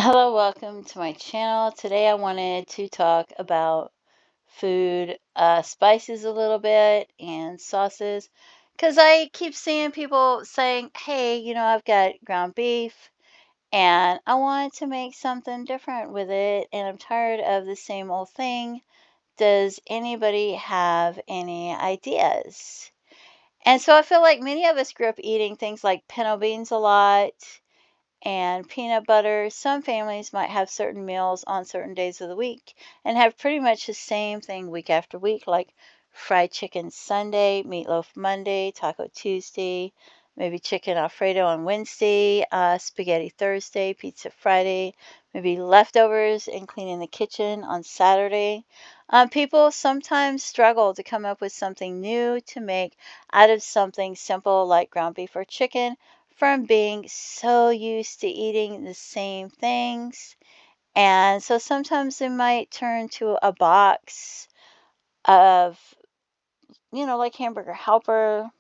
Hello, welcome to my channel. Today I wanted to talk about food, spices a little bit, and sauces. Because I keep seeing people saying, hey, I've got ground beef and I want to make something different with it, and I'm tired of the same old thing. Does anybody have any ideas? And so I feel like many of us grew up eating things like pinto beans a lot and peanut butter. Some families might have certain meals on certain days of the week and have pretty much the same thing week after week, like fried chicken Sunday, meatloaf Monday, taco Tuesday, maybe chicken Alfredo on Wednesday, spaghetti Thursday, pizza Friday, maybe leftovers and cleaning the kitchen on Saturday. People sometimes struggle to come up with something new to make out of something simple like ground beef or chicken from being so used to eating the same things. And so sometimes they might turn to a box of, like Hamburger Helper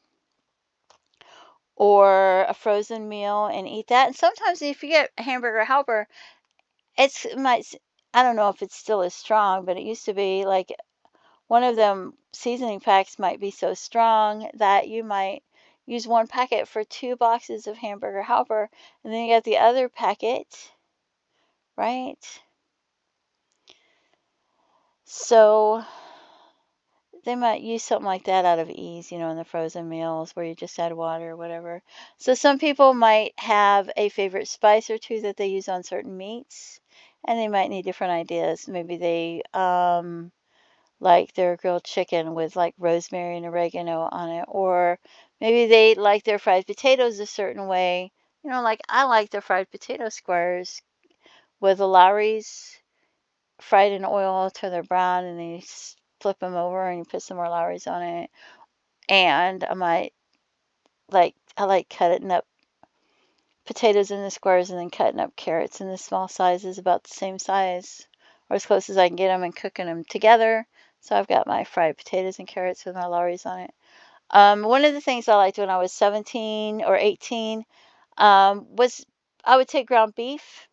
or a frozen meal and eat that. And sometimes if you get Hamburger Helper, it might, I don't know if it's still as strong, but it used to be like one of them seasoning packs might be so strong that you might use one packet for 2 boxes of Hamburger Helper, and then you got the other packet, right? So they might use something like that out of ease, in the frozen meals where you just add water or whatever. So some people might have a favorite spice or two that they use on certain meats, and they might need different ideas. Maybe they like their grilled chicken with like rosemary and oregano on it, or maybe they like their fried potatoes a certain way. Like I like the fried potato squares with the Lowry's fried in oil till they're brown, and then you flip them over and you put some more Lowry's on it. And I like cutting up potatoes in the squares and then cutting up carrots in the small sizes about the same size, or as close as I can get them, and cooking them together. So I've got my fried potatoes and carrots with my Lowry's on it. One of the things I liked when I was 17 or 18 was I would take ground beef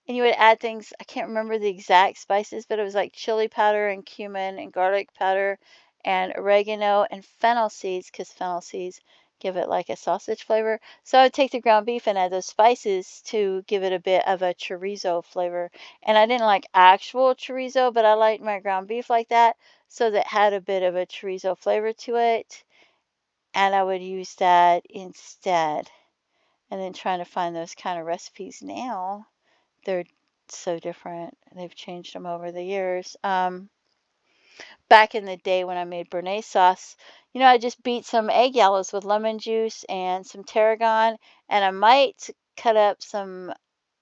and you would add things. I can't remember the exact spices, but it was like chili powder and cumin and garlic powder and oregano and fennel seeds, because fennel seeds give it like a sausage flavor. So I would take the ground beef and add those spices to give it a bit of a chorizo flavor. And I didn't like actual chorizo, but I liked my ground beef like that, so that had a bit of a chorizo flavor to it. And I would use that instead. And then trying to find those kind of recipes now, they're so different. They've changed them over the years. Back in the day when I made Béarnaise sauce, I just beat some egg yellows with lemon juice and some tarragon, and I might cut up some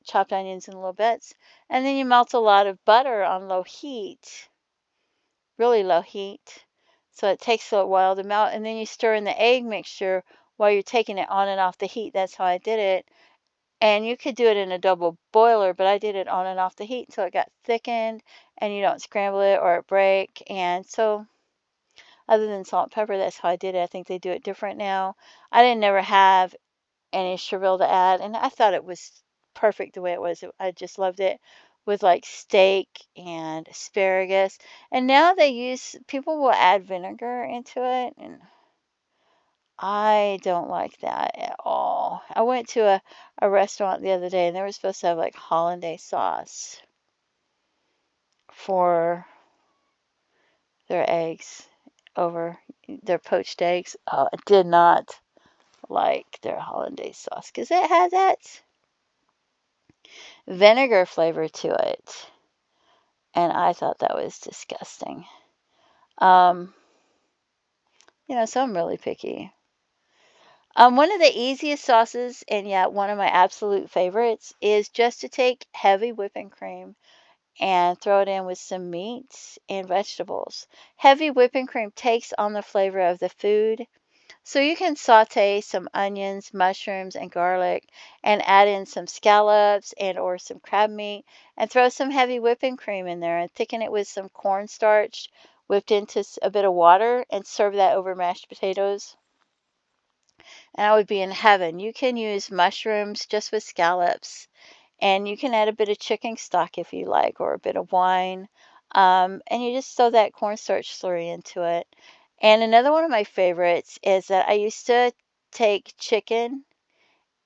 chopped onions in little bits. And then you melt a lot of butter on low heat, really low heat. So it takes a while to melt, and then you stir in the egg mixture while you're taking it on and off the heat. That's how I did it. And you could do it in a double boiler, but I did it on and off the heat until it got thickened and you don't scramble it or it break. And so other than salt and pepper, that's how I did it. I think they do it different now. I didn't never have any chervil to add, and I thought it was perfect the way it was. I just loved it with like steak and asparagus. And now people will add vinegar into it, and I don't like that at all. I went to a restaurant the other day and they were supposed to have like hollandaise sauce for their eggs, over their poached eggs. I did not like their hollandaise sauce because it had that vinegar flavor to it. And I thought that was disgusting. Um, so I'm really picky. One of the easiest sauces, and yet one of my absolute favorites, is just to take heavy whipping cream and throw it in with some meats and vegetables. Heavy whipping cream takes on the flavor of the food. So you can saute some onions, mushrooms, and garlic and add in some scallops and or some crab meat and throw some heavy whipping cream in there and thicken it with some cornstarch whipped into a bit of water and serve that over mashed potatoes. And I would be in heaven. You can use mushrooms just with scallops And you can add a bit of chicken stock if you like, or a bit of wine. And you just throw that cornstarch slurry into it. And another one of my favorites is that I used to take chicken,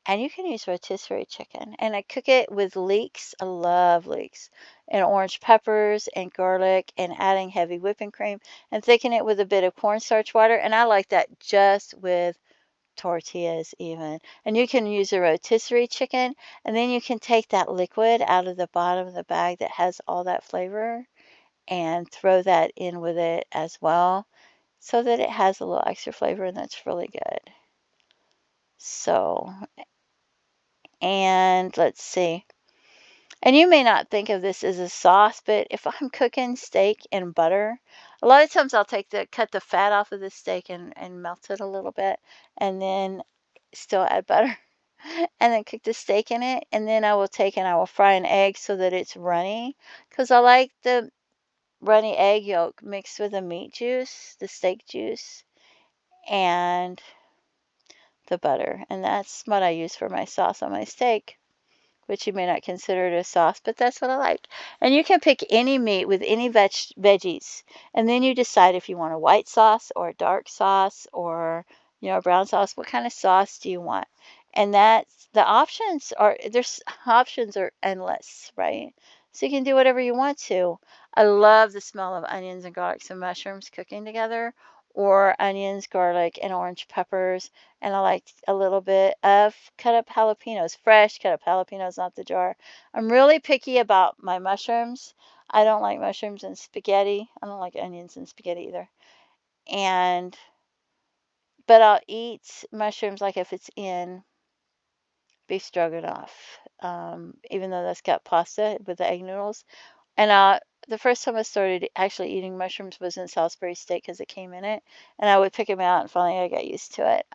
and you can use rotisserie chicken, and I cook it with leeks. I love leeks, and orange peppers and garlic, and adding heavy whipping cream and thicken it with a bit of cornstarch water. And I like that just with tortillas even. And you can use a rotisserie chicken, and then you can take that liquid out of the bottom of the bag that has all that flavor and throw that in with it as well, so that it has a little extra flavor, and that's really good. So, and let's see. And you may not think of this as a sauce, but if I'm cooking steak in butter, a lot of times I'll cut the fat off of the steak and melt it a little bit, and then still add butter and then cook the steak in it. And then I will fry an egg so that it's runny, because I like the runny egg yolk mixed with the meat juice, the steak juice, and the butter. And that's what I use for my sauce on my steak, which you may not consider it a sauce, but that's what I like. And you can pick any meat with any veggies, and then you decide if you want a white sauce or a dark sauce, or a brown sauce. What kind of sauce do you want? And that's the options are endless, right? So you can do whatever you want to. I love the smell of onions and garlics and mushrooms cooking together, or onions, garlic, and orange peppers. And I like a little bit of cut up jalapenos, fresh cut up jalapenos, not the jar. I'm really picky about my mushrooms. I don't like mushrooms in spaghetti. I don't like onions in spaghetti either. And but I'll eat mushrooms like if it's in beef stroganoff. Even though that's got pasta with the egg noodles. And the first time I started actually eating mushrooms was in Salisbury steak, because it came in it, and I would pick them out, and finally I got used to it.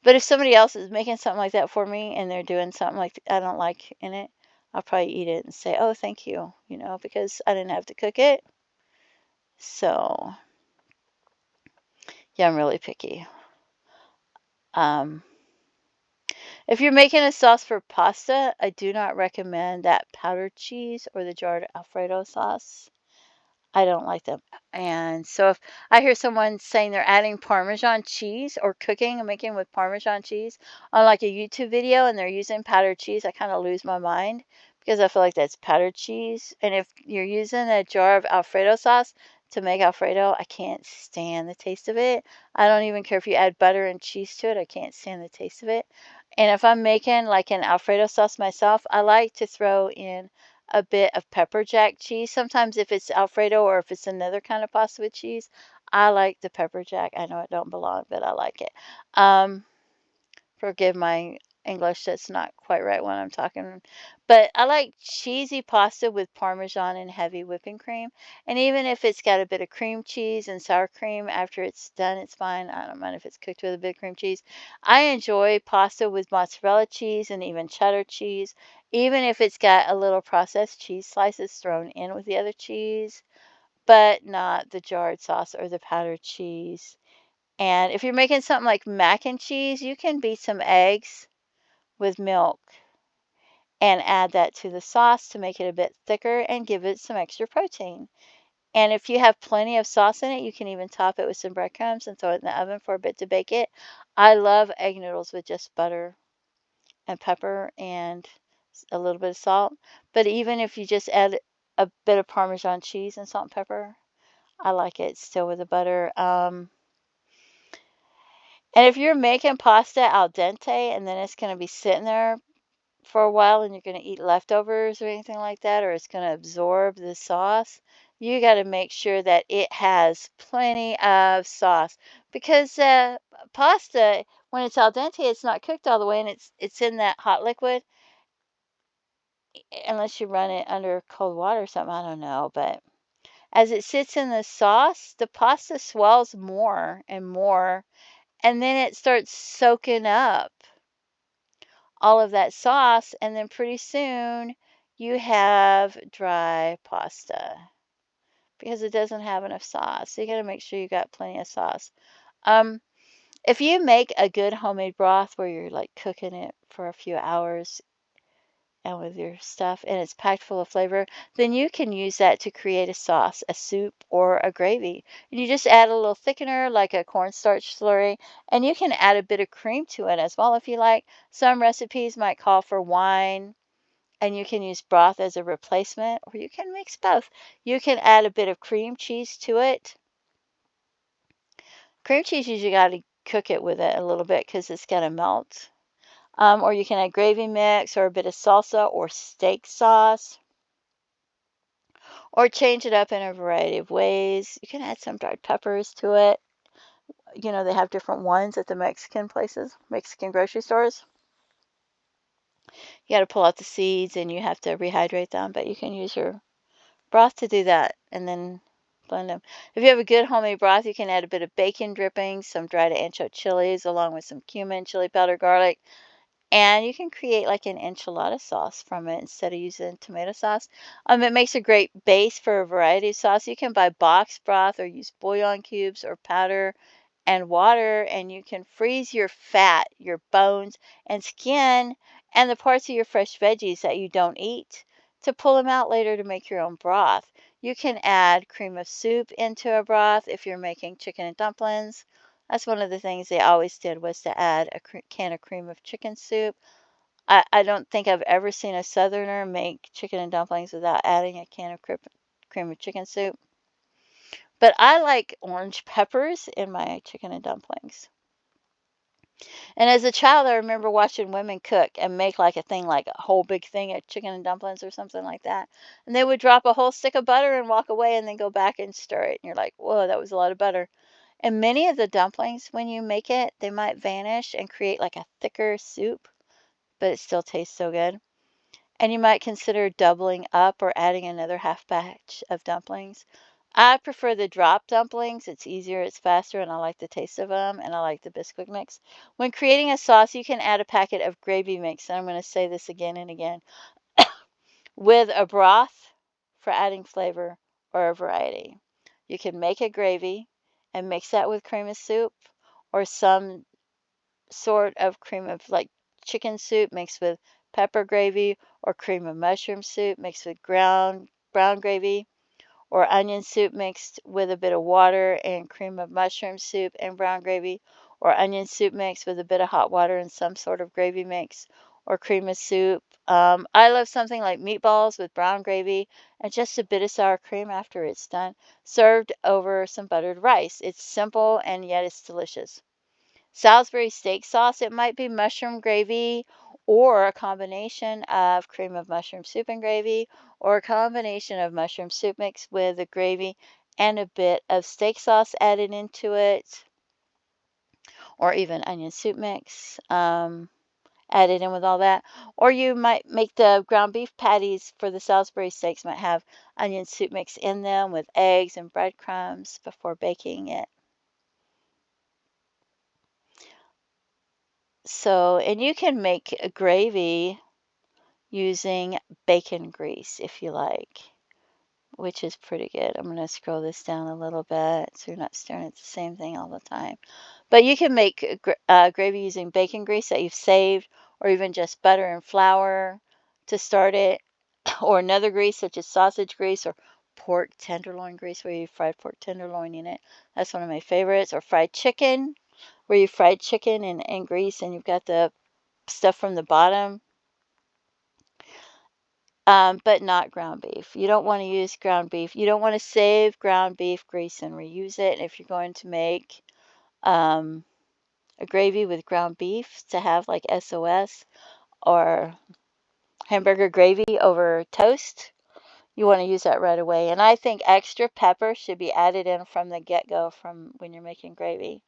But if somebody else is making something like that for me, and they're doing something like I don't like in it, I'll probably eat it and say, "Oh, thank you," because I didn't have to cook it. So, yeah, I'm really picky. Um, if you're making a sauce for pasta, I do not recommend that powdered cheese or the jarred Alfredo sauce. I don't like them. And so if I hear someone saying they're adding Parmesan cheese, or cooking and making with Parmesan cheese on like a YouTube video, and they're using powdered cheese, I kind of lose my mind, because I feel like that's powdered cheese. And if you're using a jar of Alfredo sauce to make Alfredo, I can't stand the taste of it. I don't even care if you add butter and cheese to it. I can't stand the taste of it. And if I'm making like an Alfredo sauce myself, I like to throw in a bit of pepper jack cheese. Sometimes if it's Alfredo, or if it's another kind of pasta with cheese, I like the pepper jack. I know it don't belong, but I like it. Um, Forgive my English that's not quite right when I'm talking. But I like cheesy pasta with Parmesan and heavy whipping cream. And even if it's got a bit of cream cheese and sour cream after it's done, it's fine. I don't mind if it's cooked with a bit of cream cheese. I enjoy pasta with mozzarella cheese and even cheddar cheese, even if it's got a little processed cheese slices thrown in with the other cheese, but not the jarred sauce or the powdered cheese. And if you're making something like mac and cheese, you can beat some eggs with milk and add that to the sauce to make it a bit thicker and give it some extra protein. And if you have plenty of sauce in it, you can even top it with some breadcrumbs and throw it in the oven for a bit to bake it. I love egg noodles with just butter and pepper and a little bit of salt. But even if you just add a bit of Parmesan cheese and salt and pepper, I like it still with the butter. And if you're making pasta al dente, and then it's going to be sitting there for a while, and you're going to eat leftovers or anything like that, or it's going to absorb the sauce, you got to make sure that it has plenty of sauce, because pasta, when it's al dente, it's not cooked all the way, and it's in that hot liquid, unless you run it under cold water or something. I don't know, but as it sits in the sauce, the pasta swells more and more, and then it starts soaking up all of that sauce, and then pretty soon you have dry pasta, because it doesn't have enough sauce. So you got to make sure you got plenty of sauce. Um, if you make a good homemade broth where you're like cooking it for a few hours, and with your stuff, and it's packed full of flavor, then you can use that to create a sauce, a soup, or a gravy. And you just add a little thickener like a cornstarch slurry, and you can add a bit of cream to it as well if you like. Some recipes might call for wine, and you can use broth as a replacement, or you can mix both. You can add a bit of cream cheese to it. Cream cheese, you got to cook it with it a little bit because it's going to melt. Or you can add gravy mix or a bit of salsa or steak sauce, or change it up in a variety of ways. You can add some dried peppers to it. You know, they have different ones at the Mexican places, Mexican grocery stores. You got to pull out the seeds and you have to rehydrate them, but you can use your broth to do that and then blend them. If you have a good homemade broth, you can add a bit of bacon drippings, some dried ancho chilies, along with some cumin, chili powder, garlic, and you can create like an enchilada sauce from it instead of using tomato sauce. It makes a great base for a variety of sauce. You can buy box broth or use bouillon cubes or powder and water, and you can freeze your fat, your bones and skin, and the parts of your fresh veggies that you don't eat to pull them out later to make your own broth. You can add cream of soup into a broth if you're making chicken and dumplings. That's one of the things they always did, was to add a can of cream of chicken soup. I don't think I've ever seen a Southerner make chicken and dumplings without adding a can of cream of chicken soup. But I like orange peppers in my chicken and dumplings. And as a child, I remember watching women cook and make like a thing, like a whole big thing of chicken and dumplings or something like that. And they would drop a whole stick of butter and walk away and then go back and stir it. And you're like, whoa, that was a lot of butter. And many of the dumplings, when you make it, they might vanish and create like a thicker soup, but it still tastes so good. And you might consider doubling up or adding another half batch of dumplings. I prefer the drop dumplings. It's easier, it's faster, and I like the taste of them, and I like the Bisquick mix. When creating a sauce, you can add a packet of gravy mix, and I'm going to say this again and again, with a broth for adding flavor or a variety. You can make a gravy and mix that with cream of soup or some sort of cream of like chicken soup mixed with pepper gravy, or cream of mushroom soup mixed with brown gravy, or onion soup mixed with a bit of water and cream of mushroom soup and brown gravy, or onion soup mixed with a bit of hot water and some sort of gravy mix, or cream of soup. I love something like meatballs with brown gravy and just a bit of sour cream after it's done, served over some buttered rice. It's simple and yet it's delicious. Salisbury steak sauce, it might be mushroom gravy or a combination of cream of mushroom soup and gravy, or a combination of mushroom soup mixed with the gravy and a bit of steak sauce added into it, or even onion soup mix added in with all that. Or you might make the ground beef patties for the Salisbury steaks, might have onion soup mix in them with eggs and breadcrumbs before baking it. So, and you can make a gravy using bacon grease if you like, which is pretty good. I'm going to scroll this down a little bit so you're not staring at the same thing all the time. But you can make gravy using bacon grease that you've saved, or even just butter and flour to start it, or another grease such as sausage grease or pork tenderloin grease where you fried pork tenderloin in it. That's one of my favorites. Or fried chicken, where you fried chicken in grease and you've got the stuff from the bottom, but not ground beef. You don't want to use ground beef. You don't want to save ground beef grease and reuse it. And if you're going to make um, a gravy with ground beef to have like SOS or hamburger gravy over toast, you want to use that right away. And I think extra pepper should be added in from the get-go from when you're making gravy.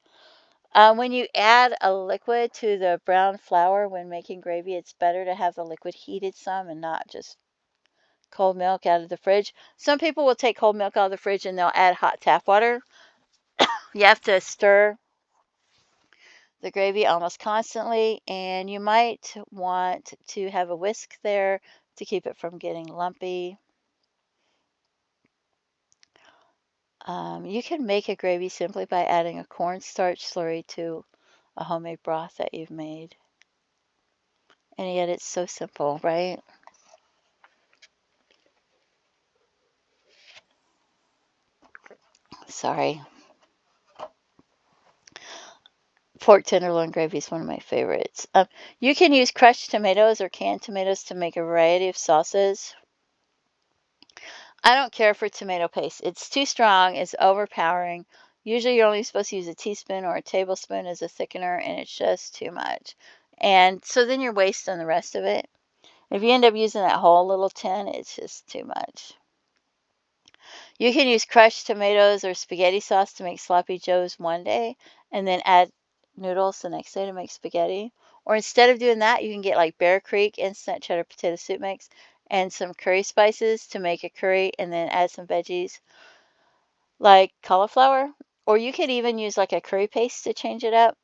When you add a liquid to the brown flour when making gravy, it's better to have the liquid heated some and not just cold milk out of the fridge. Some people will take cold milk out of the fridge and they'll add hot tap water. You have to stir the gravy almost constantly, and you might want to have a whisk there to keep it from getting lumpy. You can make a gravy simply by adding a cornstarch slurry to a homemade broth that you've made. And yet it's so simple, right? Sorry. Pork tenderloin gravy is one of my favorites. You can use crushed tomatoes or canned tomatoes to make a variety of sauces. I don't care for tomato paste. It's too strong, it's overpowering. Usually you're only supposed to use a teaspoon or a tablespoon as a thickener, and it's just too much. And so then you're wasting the rest of it. If you end up using that whole little tin, it's just too much. You can use crushed tomatoes or spaghetti sauce to make sloppy joes one day and then add noodles the next day to make spaghetti. Or instead of doing that, you can get like Bear Creek instant cheddar potato soup mix and some curry spices to make a curry and then add some veggies like cauliflower. Or you could even use like a curry paste to change it up.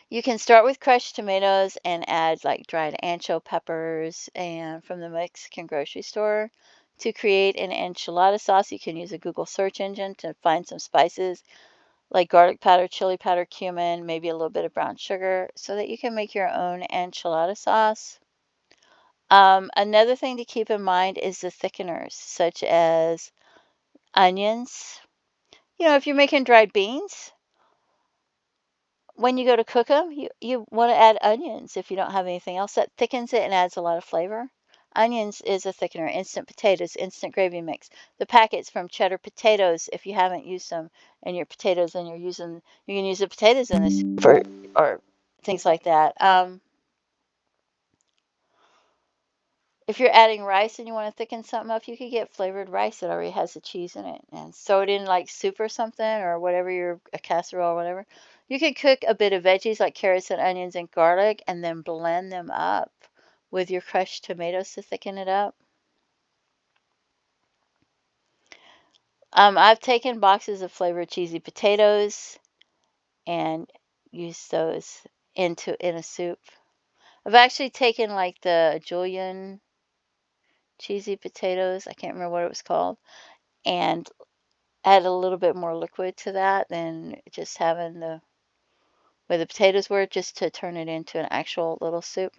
You can start with crushed tomatoes and add like dried ancho peppers and from the Mexican grocery store. To create an enchilada sauce, you can use a Google search engine to find some spices like garlic powder, chili powder, cumin, maybe a little bit of brown sugar so that you can make your own enchilada sauce. Another thing to keep in mind is the thickeners, such as onions. If you're making dried beans, when you go to cook them, you want to add onions if you don't have anything else. That thickens it and adds a lot of flavor. Onions is a thickener. Instant potatoes, instant gravy mix. The packets from Cheddar Potatoes, if you haven't used them in your potatoes and you can use the potatoes in this or things like that. If you're adding rice and you want to thicken something up, you could get flavored rice that already has the cheese in it and throw it in like soup or something or whatever a casserole or whatever. You could cook a bit of veggies like carrots and onions and garlic and then blend them up with your crushed tomatoes to thicken it up. I've taken boxes of flavored cheesy potatoes and used those in a soup. I've actually taken like the Julian cheesy potatoes, I can't remember what it was called, and add a little bit more liquid to that than just having where the potatoes were, just to turn it into an actual little soup.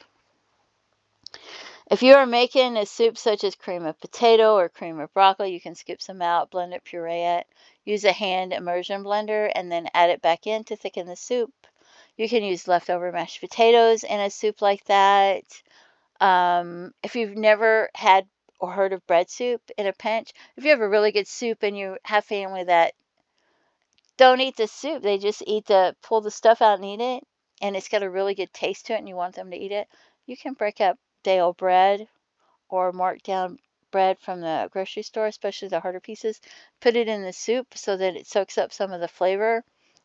If you are making a soup such as cream of potato or cream of broccoli, you can skip some out, blend it, puree it, use a hand immersion blender, and then add it back in to thicken the soup. You can use leftover mashed potatoes in a soup like that. If you've never had or heard of bread soup in a pinch, if you have a really good soup and you have family that don't eat the soup. They just pull the stuff out and eat it. And it's got a really good taste to it and you want them to eat it. You can break up day old bread or mark down bread from the grocery store, especially the harder pieces. Put it in the soup so that it soaks up some of the flavor,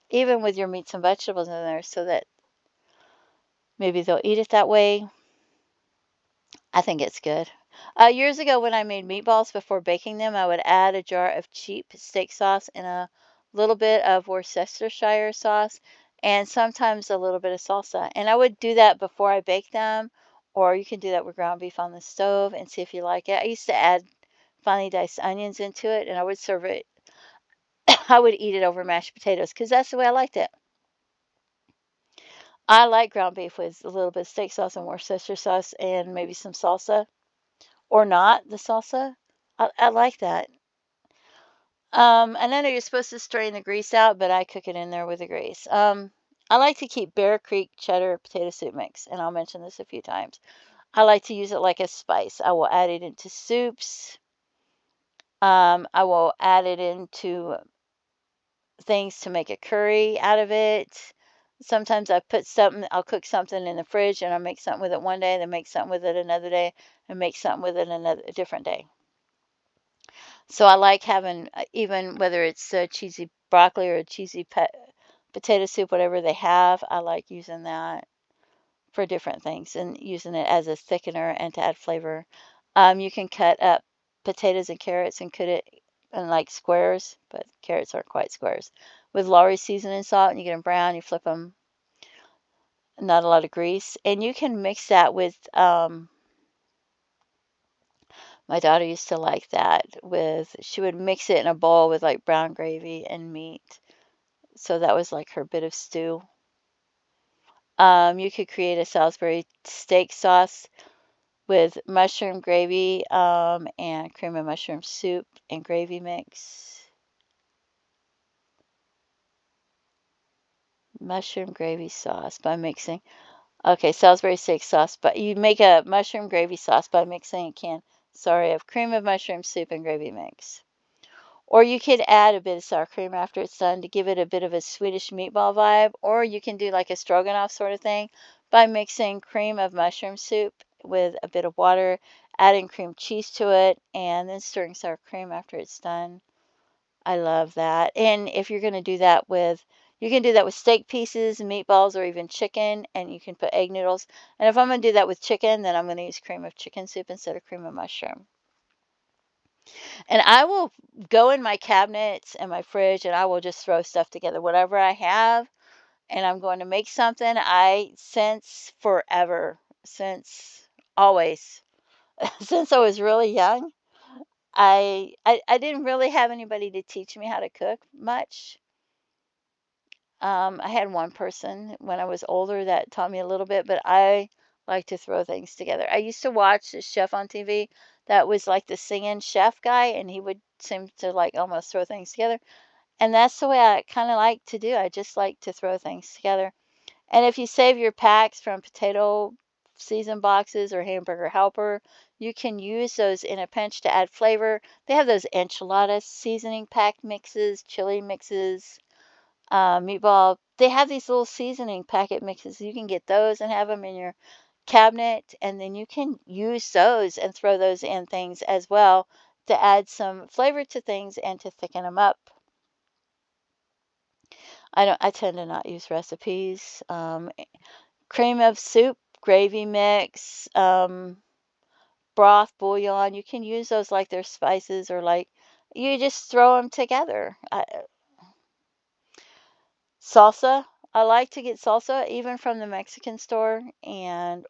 even with your meats and vegetables in there, so that maybe they'll eat it that way. I think it's good. Years ago, when I made meatballs before baking them, I would add a jar of cheap steak sauce and a little bit of Worcestershire sauce and sometimes a little bit of salsa. And I would do that before I bake them, or you can do that with ground beef on the stove and see if you like it. I used to add finely diced onions into it and I would serve it. I would eat it over mashed potatoes because that's the way I liked it. I like ground beef with a little bit of steak sauce and Worcestershire sauce and maybe some salsa. Or not the salsa. I like that. And I know you're supposed to strain the grease out, but I cook it in there with the grease. I like to keep Bear Creek cheddar potato soup mix, and I'll mention this a few times. I like to use it like a spice. I will add it into soups. I will add it into things to make a curry out of it. Sometimes I'll cook something in the fridge and I'll make something with it one day, then make something with it another day, and make something with it a different day. So I like having, even whether it's a cheesy broccoli or a cheesy potato soup, whatever they have, I like using that for different things and using it as a thickener and to add flavor. You can cut up potatoes and carrots and cut it in like squares, but carrots aren't quite squares. With Lawry seasoning salt, and you get them brown, you flip them, not a lot of grease. And you can mix that with, my daughter used to like that she would mix it in a bowl with like brown gravy and meat. So that was like her bit of stew. You could create a Salisbury steak sauce with mushroom gravy and cream of mushroom soup and gravy mix. Mushroom gravy sauce by mixing. Okay, Salisbury steak sauce, but you make a mushroom gravy sauce by mixing a can, sorry, of cream of mushroom soup and gravy mix. Or you could add a bit of sour cream after it's done to give it a bit of a Swedish meatball vibe. Or you can do like a stroganoff sort of thing by mixing cream of mushroom soup with a bit of water, adding cream cheese to it, and then stirring sour cream after it's done. I love that. And if you're going to do that with, you can do that with steak pieces, meatballs, or even chicken, and you can put egg noodles. And if I'm going to do that with chicken, then I'm going to use cream of chicken soup instead of cream of mushroom. And I will go in my cabinets and my fridge and I will just throw stuff together, whatever I have, and I'm going to make something. Since forever, since always, since I was really young, I didn't really have anybody to teach me how to cook much. I had one person when I was older that taught me a little bit, but I like to throw things together. I used to watch this chef on TV that was like the singing chef guy, and he would seem to like almost throw things together. And that's the way I kind of like to do. I just like to throw things together. And if you save your packs from potato season boxes or hamburger helper, you can use those in a pinch to add flavor. They have those enchilada seasoning pack mixes, chili mixes, meatball. They have these little seasoning packet mixes. You can get those and have them in your cabinet, and then you can use those and throw those in things as well to add some flavor to things and to thicken them up. I tend to not use recipes. Cream of soup, gravy mix, broth, bouillon. You can use those like they're spices or like you just throw them together. Salsa. I like to get salsa even from the Mexican store and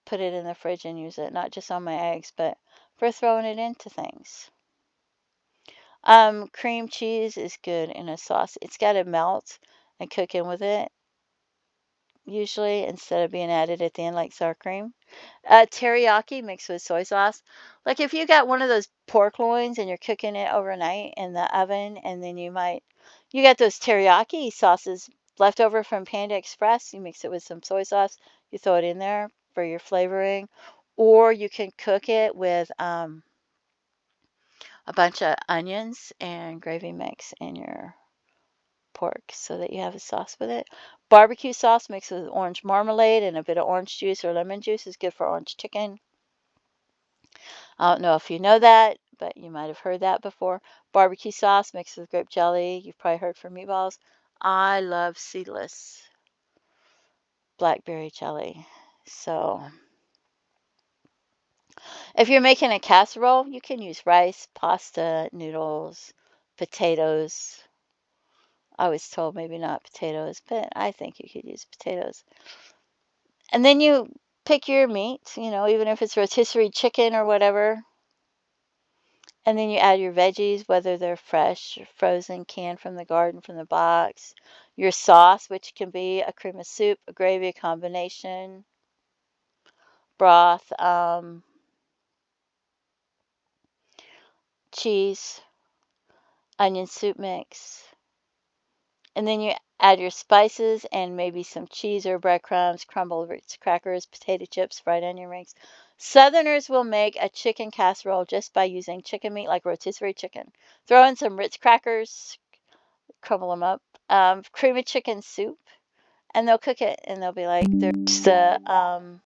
put it in the fridge and use it, not just on my eggs, but for throwing it into things. Cream cheese is good in a sauce. It's got to melt and cook in with it, usually, instead of being added at the end like sour cream. Teriyaki mixed with soy sauce. Like if you got one of those pork loins and you're cooking it overnight in the oven, and then you got those teriyaki sauces left over from Panda Express. You mix it with some soy sauce. You throw it in there for your flavoring, or you can cook it with a bunch of onions and gravy mix in your pork so that you have a sauce with it. Barbecue sauce mixed with orange marmalade and a bit of orange juice or lemon juice is good for orange chicken. I don't know if you know that, but you might have heard that before. Barbecue sauce mixed with grape jelly. You've probably heard from meatballs. I love seedless blackberry jelly. So if you're making a casserole, you can use rice, pasta, noodles, potatoes. I was told maybe not potatoes, but I think you could use potatoes. And then you pick your meat, even if it's rotisserie chicken or whatever. And then you add your veggies, whether they're fresh, or frozen, canned from the garden, from the box. Your sauce, which can be a cream of soup, a gravy, a combination, broth, cheese, onion soup mix. And then you add your spices and maybe some cheese or breadcrumbs, crumbled Ritz crackers, potato chips, fried onion rings. Southerners will make a chicken casserole just by using chicken meat like rotisserie chicken. Throw in some Ritz crackers, crumble them up, cream of chicken soup, and they'll cook it and they'll be like, there's the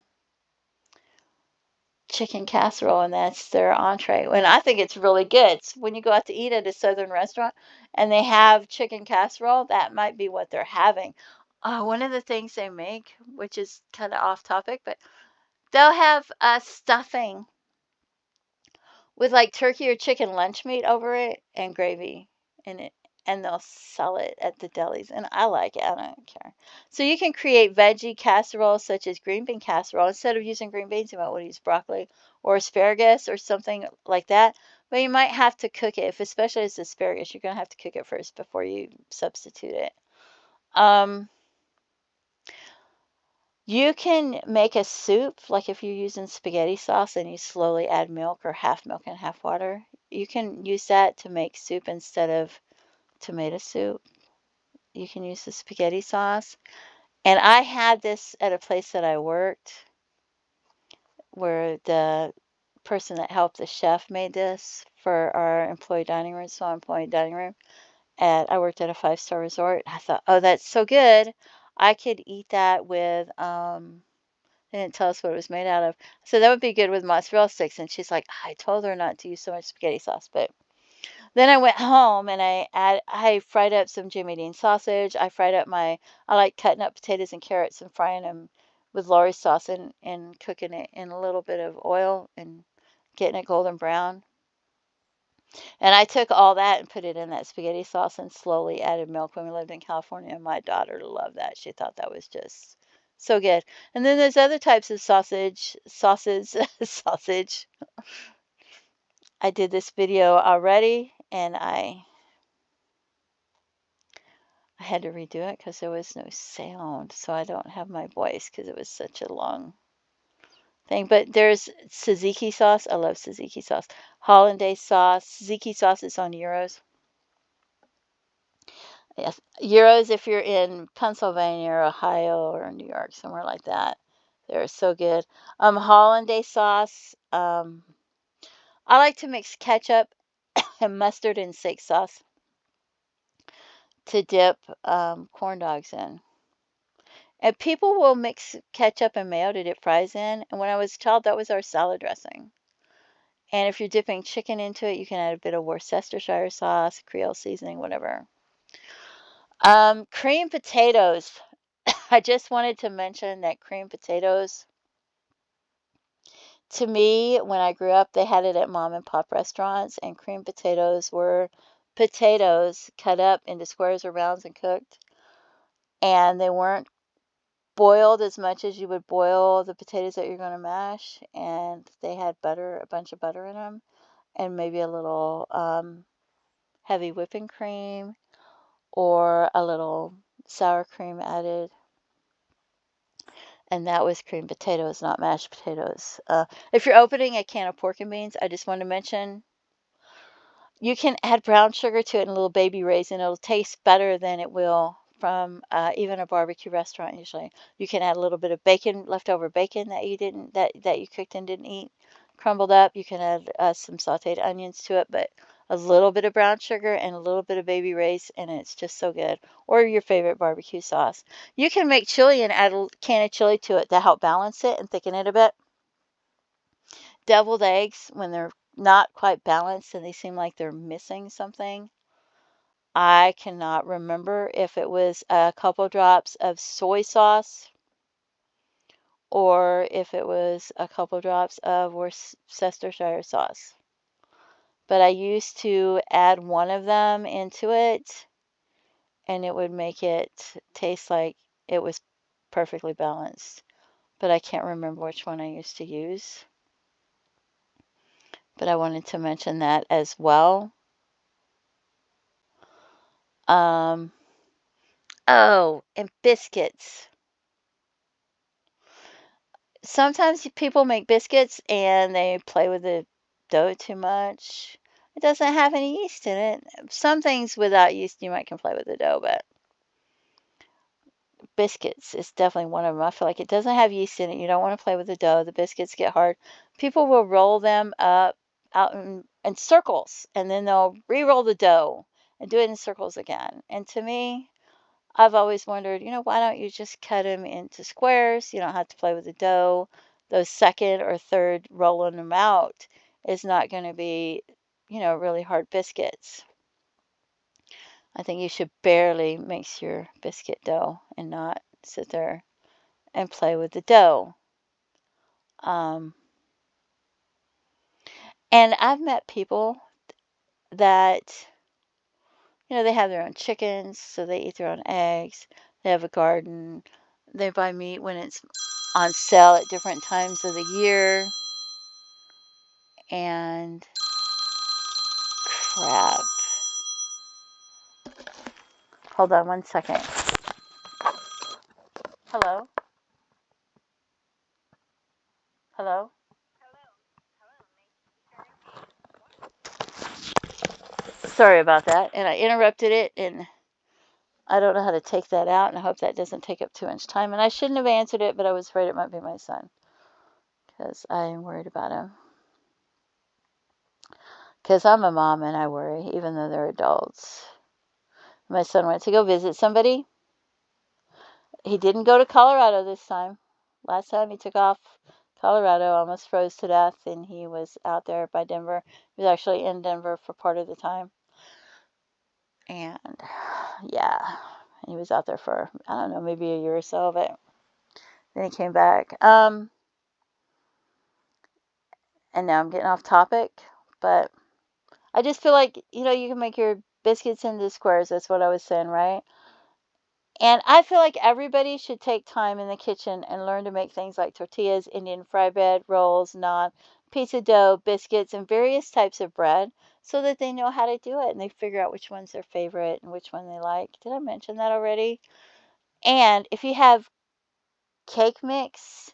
chicken casserole, and that's their entree. And I think it's really good. So when you go out to eat at a southern restaurant and they have chicken casserole, that might be what they're having. One of the things they make, which is kind of off topic, but they'll have a stuffing with like turkey or chicken lunch meat over it and gravy in it. And they'll sell it at the delis. And I like it. I don't care. So you can create veggie casseroles such as green bean casserole. Instead of using green beans, you might want to use broccoli or asparagus or something like that. But you might have to cook it. If especially as asparagus, you're going to have to cook it first before you substitute it. You can make a soup, like if you're using spaghetti sauce and you slowly add milk or half milk and half water. You can use that to make soup instead of tomato soup. you can use the spaghetti sauce. And I had this at a place that I worked where the person that helped the chef made this for our employee dining room, small employee dining room. And I worked at a five-star resort. I thought, oh, that's so good. I could eat that with, they didn't tell us what it was made out of. So that would be good with mozzarella sticks. And she's like, I told her not to use so much spaghetti sauce. But then I went home and I fried up some Jimmy Dean sausage. I like cutting up potatoes and carrots and frying them with Lori sauce and cooking it in a little bit of oil and getting it golden brown. And I took all that and put it in that spaghetti sauce and slowly added milk when we lived in California. And my daughter loved that. She thought that was just so good. And then there's other types of sausage. I did this video already and I had to redo it because there was no sound. So I don't have my voice because it was such a long thing. But there's tzatziki sauce. I love tzatziki sauce. Hollandaise sauce. Tzatziki sauce is on gyros. Yes, gyros if you're in Pennsylvania or Ohio or New York, somewhere like that. They're so good. Hollandaise sauce. I like to mix ketchup and mustard and steak sauce to dip corn dogs in. And people will mix ketchup and mayo to dip fries in. And when I was a child, that was our salad dressing. And if you're dipping chicken into it, you can add a bit of Worcestershire sauce, Creole seasoning, whatever. Cream potatoes. I just wanted to mention that cream potatoes, to me, when I grew up, they had it at mom and pop restaurants, and cream potatoes were potatoes cut up into squares or rounds and cooked. And they weren't boiled as much as you would boil the potatoes that you're going to mash. And they had butter, a bunch of butter in them, and maybe a little heavy whipping cream or a little sour cream added. And that was cream potatoes, not mashed potatoes. If you're opening a can of pork and beans, I just want to mention you can add brown sugar to it and a little baby raisin. It'll taste better than it will from even a barbecue restaurant usually. You can add a little bit of bacon, leftover bacon that you didn't that you cooked and didn't eat, crumbled up. You can add some sautéed onions to it, but a little bit of brown sugar and a little bit of baby raisin, and it's just so good. Or your favorite barbecue sauce. You can make chili and add a can of chili to it to help balance it and thicken it a bit. Deviled eggs, when they're not quite balanced and they seem like they're missing something. I cannot remember if it was a couple drops of soy sauce or if it was a couple drops of Worcestershire sauce. But I used to add one of them into it and it would make it taste like it was perfectly balanced. But I can't remember which one I used to use. But I wanted to mention that as well. Oh, and biscuits. Sometimes people make biscuits and they play with the dough too much. It doesn't have any yeast in it. Some things without yeast you might can play with the dough, but biscuits is definitely one of them. I feel like it doesn't have yeast in it. You don't want to play with the dough. The biscuits get hard. People will roll them up out in circles and then they'll re-roll the dough and do it in circles again. And to me, I've always wondered, why don't you just cut them into squares? You don't have to play with the dough. Those second or third rolling them out is not going to be, really hard biscuits. I think you should barely mix your biscuit dough and not sit there and play with the dough. Um, and I've met people that, they have their own chickens, so they eat their own eggs. They have a garden. They buy meat when it's on sale at different times of the year. And crap. Hold on one second. Hello? Hello? Sorry about that. And I interrupted it and I don't know how to take that out, and I hope that doesn't take up too much time. And I shouldn't have answered it, but I was afraid it might be my son because I am worried about him. Because I'm a mom and I worry, even though they're adults. My son went to go visit somebody. He didn't go to Colorado this time. Last time he took off Colorado, almost froze to death, and he was out there by Denver. He was actually in Denver for part of the time. And yeah, he was out there for, I don't know, maybe a year or so, but then he came back. And now I'm getting off topic, but I just feel like, you can make your biscuits into squares. That's what I was saying, right? And I feel like everybody should take time in the kitchen and learn to make things like tortillas, Indian fry bread, rolls, naan, pizza dough, biscuits, and various types of bread so that they know how to do it and they figure out which one's their favorite and which one they like. Did I mention that already? And if you have cake mix,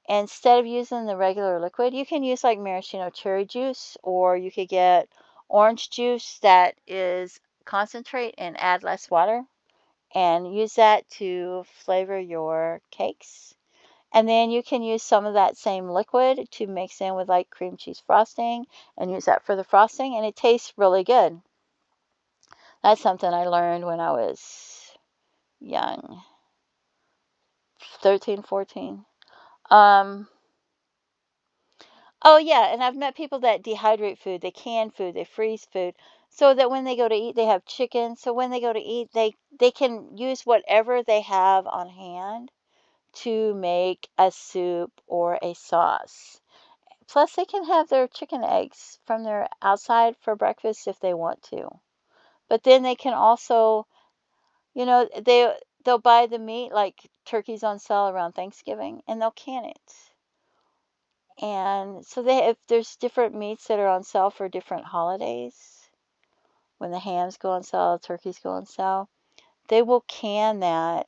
instead of using the regular liquid, you can use like maraschino cherry juice, or you could get orange juice that is concentrate and add less water and use that to flavor your cakes. And then you can use some of that same liquid to mix in with like cream cheese frosting and use that for the frosting, and it tastes really good. That's something I learned when I was young, 13, 14. Oh yeah, and I've met people that dehydrate food, they can food, they freeze food, so that when they go to eat, they have chicken. So when they go to eat, they can use whatever they have on hand to make a soup or a sauce. Plus, they can have their chicken eggs from their outside for breakfast if they want to. But then they can also, they'll buy the meat like turkeys on sale around Thanksgiving, and they'll can it. And so if there's different meats that are on sale for different holidays, when the hams go on sale, turkeys go on sale, they will can that.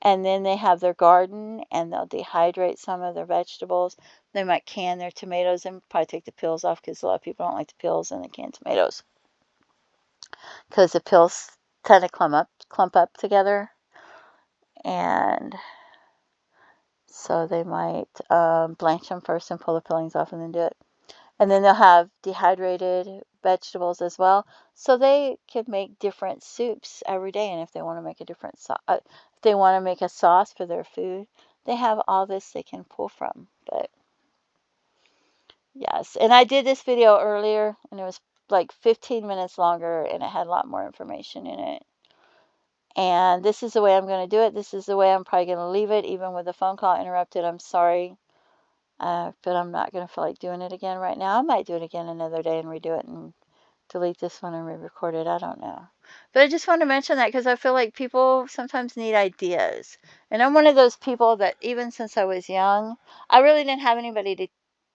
And then they have their garden and they'll dehydrate some of their vegetables. They might can their tomatoes and probably take the peels off because a lot of people don't like the peels in the canned tomatoes because the peels tend to clump up together. And so they might blanch them first and pull the peelings off and then do it. And then they'll have dehydrated vegetables as well. So they can make different soups every day. And if they want to make a different if they want to make a sauce for their food, they have all this they can pull from. But yes, and I did this video earlier and it was like 15 minutes longer and it had a lot more information in it. And this is the way I'm going to do it. This is the way I'm probably going to leave it, even with the phone call interrupted. I'm sorry. But I'm not going to feel like doing it again right now. I might do it again another day and redo it and delete this one and re-record it. I don't know. But I just wanted to mention that because I feel like people sometimes need ideas. And I'm one of those people that even since I was young, I really didn't have anybody to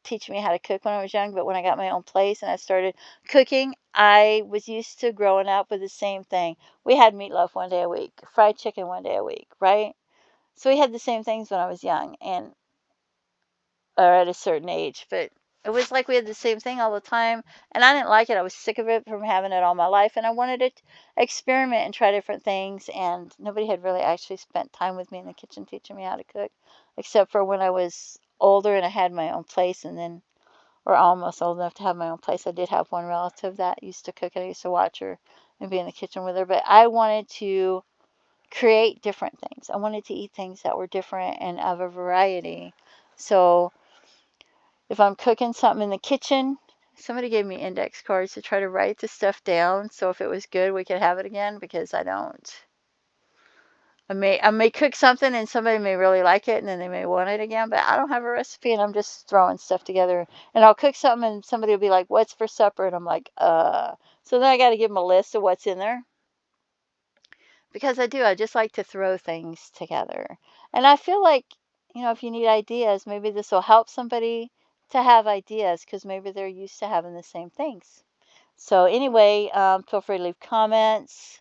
teach me how to cook when I was young. But when I got my own place and I started cooking, I was used to growing up with the same thing. We had meatloaf one day a week, fried chicken one day a week, right? So we had the same things when I was young. Or at a certain age, but it was like we had the same thing all the time, and I didn't like it. I was sick of it from having it all my life, and I wanted to experiment and try different things, and nobody had really actually spent time with me in the kitchen teaching me how to cook, except for when I was older and I had my own place, and then, or almost old enough to have my own place. I did have one relative that used to cook, and I used to watch her and be in the kitchen with her, but I wanted to create different things. I wanted to eat things that were different and of a variety. So if I'm cooking something in the kitchen, somebody gave me index cards to try to write the stuff down so if it was good we could have it again, because I don't. I may cook something and somebody may really like it and then they may want it again, but I don't have a recipe and I'm just throwing stuff together. And I'll cook something and somebody will be like, "What's for supper?" And I'm like, So then I got to give them a list of what's in there. Because I just like to throw things together. And I feel like, if you need ideas, maybe this will help somebody to have ideas because maybe they're used to having the same things. So, anyway, feel free to leave comments.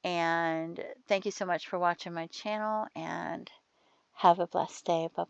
And thank you so much for watching my channel and have a blessed day. Bye bye.